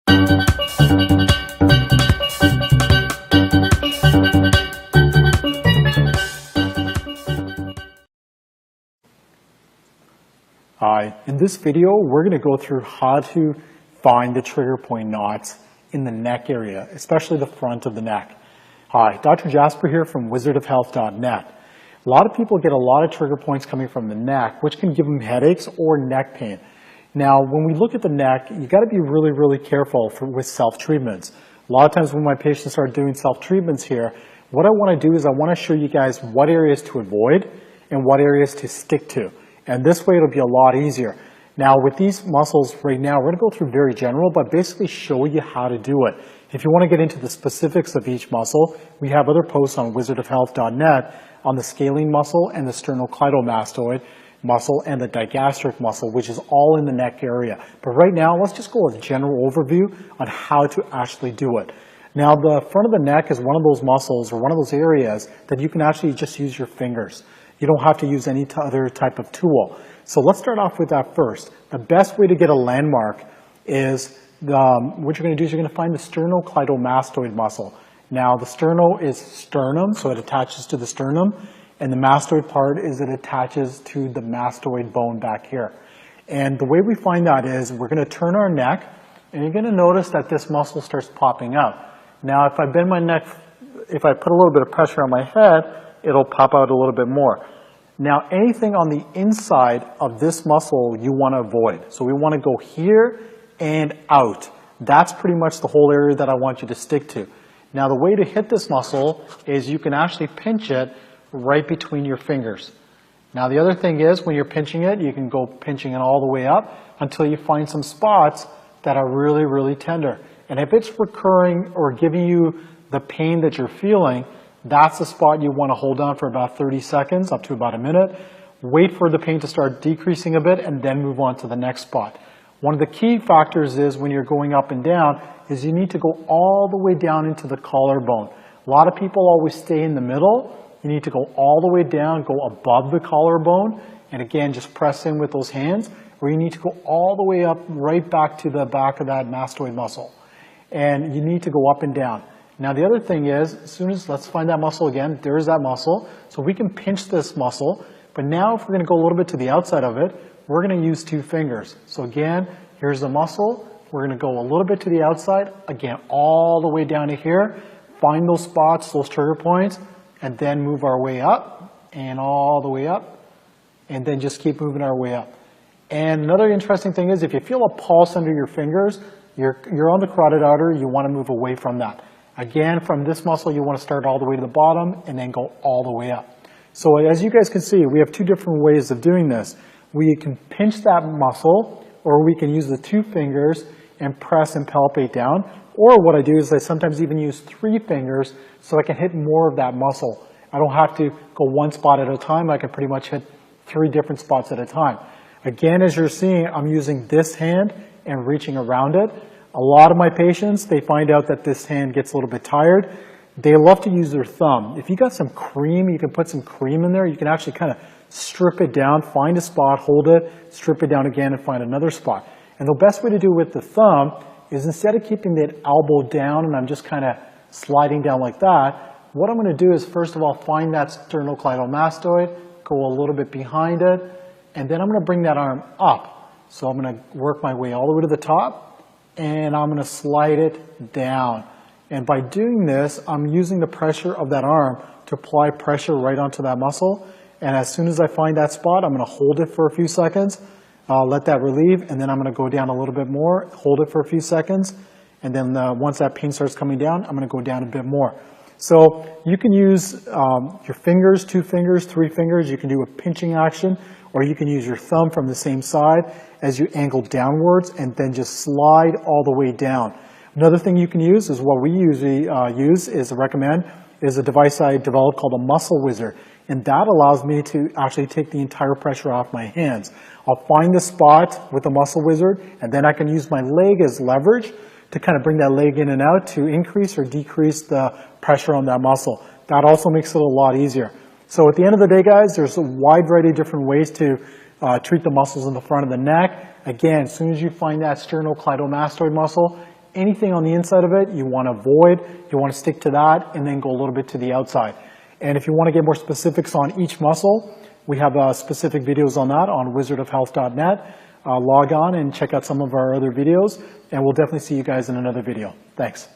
Hi, in this video, we're going to go through how to find the trigger point knots in the neck area, especially the front of the neck. Hi, Dr. Jasper here from wizardofhealth.net. A lot of people get a lot of trigger points coming from the neck, which can give them headaches or neck pain. Now, when we look at the neck, you got to be really, really careful with self-treatments. A lot of times when my patients start doing self-treatments here, what I want to do is I want to show you guys what areas to avoid and what areas to stick to. And this way it'll be a lot easier. Now with these muscles right now, we're going to go through very general, but basically show you how to do it. If you want to get into the specifics of each muscle, we have other posts on wizardofhealth.net on the scalene muscle and the sternocleidomastoid muscle and the digastric muscle, which is all in the neck area. But right now, let's just go with a general overview on how to actually do it. Now the front of the neck is one of those muscles or one of those areas that you can actually just use your fingers. You don't have to use any other type of tool. So let's start off with that first. The best way to get a landmark is, what you're going to do is you're going to find the sternocleidomastoid muscle. Now the sterno is sternum, so it attaches to the sternum, and the mastoid part is it attaches to the mastoid bone back here. And the way we find that is we're going to turn our neck, and you're going to notice that this muscle starts popping out. Now if I bend my neck, if I put a little bit of pressure on my head, it'll pop out a little bit more. Now anything on the inside of this muscle you want to avoid. So we want to go here and out. That's pretty much the whole area that I want you to stick to. Now the way to hit this muscle is you can actually pinch it right between your fingers. Now the other thing is when you're pinching it, you can go pinching it all the way up until you find some spots that are really, really tender. And if it's recurring or giving you the pain that you're feeling, that's the spot you want to hold on for about 30 seconds, up to about a minute. Wait for the pain to start decreasing a bit and then move on to the next spot. One of the key factors is when you're going up and down is you need to go all the way down into the collarbone. A lot of people always stay in the middle. You need to go all the way down, go above the collarbone, and again, just press in with those hands, or you need to go all the way up right back to the back of that mastoid muscle. And you need to go up and down. Now the other thing is, as soon as, let's find that muscle again, there's that muscle. So we can pinch this muscle, but now if we're going to go a little bit to the outside of it, we're going to use two fingers. So again, here's the muscle. We're going to go a little bit to the outside, again, all the way down to here. Find those spots, those trigger points, and then move our way up, and all the way up, and then just keep moving our way up. And another interesting thing is, if you feel a pulse under your fingers, you're on the carotid artery, you want to move away from that. Again, from this muscle, you want to start all the way to the bottom and then go all the way up. So as you guys can see, we have two different ways of doing this. We can pinch that muscle, or we can use the two fingers and press and palpate down. Or what I do is I sometimes even use three fingers so I can hit more of that muscle. I don't have to go one spot at a time. I can pretty much hit three different spots at a time. Again, as you're seeing, I'm using this hand and reaching around it. A lot of my patients, they find out that this hand gets a little bit tired. They love to use their thumb. If you got some cream, you can put some cream in there. You can actually kind of strip it down, find a spot, hold it, strip it down again, and find another spot. And the best way to do it with the thumb is instead of keeping that elbow down and I'm just kind of sliding down like that, what I'm going to do is first of all find that sternocleidomastoid, go a little bit behind it, and then I'm going to bring that arm up. So I'm going to work my way all the way to the top, and I'm going to slide it down. And by doing this, I'm using the pressure of that arm to apply pressure right onto that muscle. And as soon as I find that spot, I'm going to hold it for a few seconds, let that relieve, and then I'm going to go down a little bit more, hold it for a few seconds, and then once that pain starts coming down, I'm going to go down a bit more. So you can use your fingers, two fingers, three fingers. You can do a pinching action, or you can use your thumb from the same side as you angle downwards and then just slide all the way down. Another thing you can use is what we usually recommend is a device I developed called a muscle wizard. And that allows me to actually take the entire pressure off my hands. I'll find the spot with the muscle wizard, and then I can use my leg as leverage to kind of bring that leg in and out to increase or decrease the pressure on that muscle. That also makes it a lot easier. So at the end of the day, guys, there's a wide variety of different ways to treat the muscles in the front of the neck. Again, as soon as you find that sternocleidomastoid muscle, anything on the inside of it you want to avoid, you want to stick to that, and then go a little bit to the outside. And if you want to get more specifics on each muscle, we have specific videos on that on wizardofhealth.net. Log on and check out some of our other videos, and we'll definitely see you guys in another video. Thanks.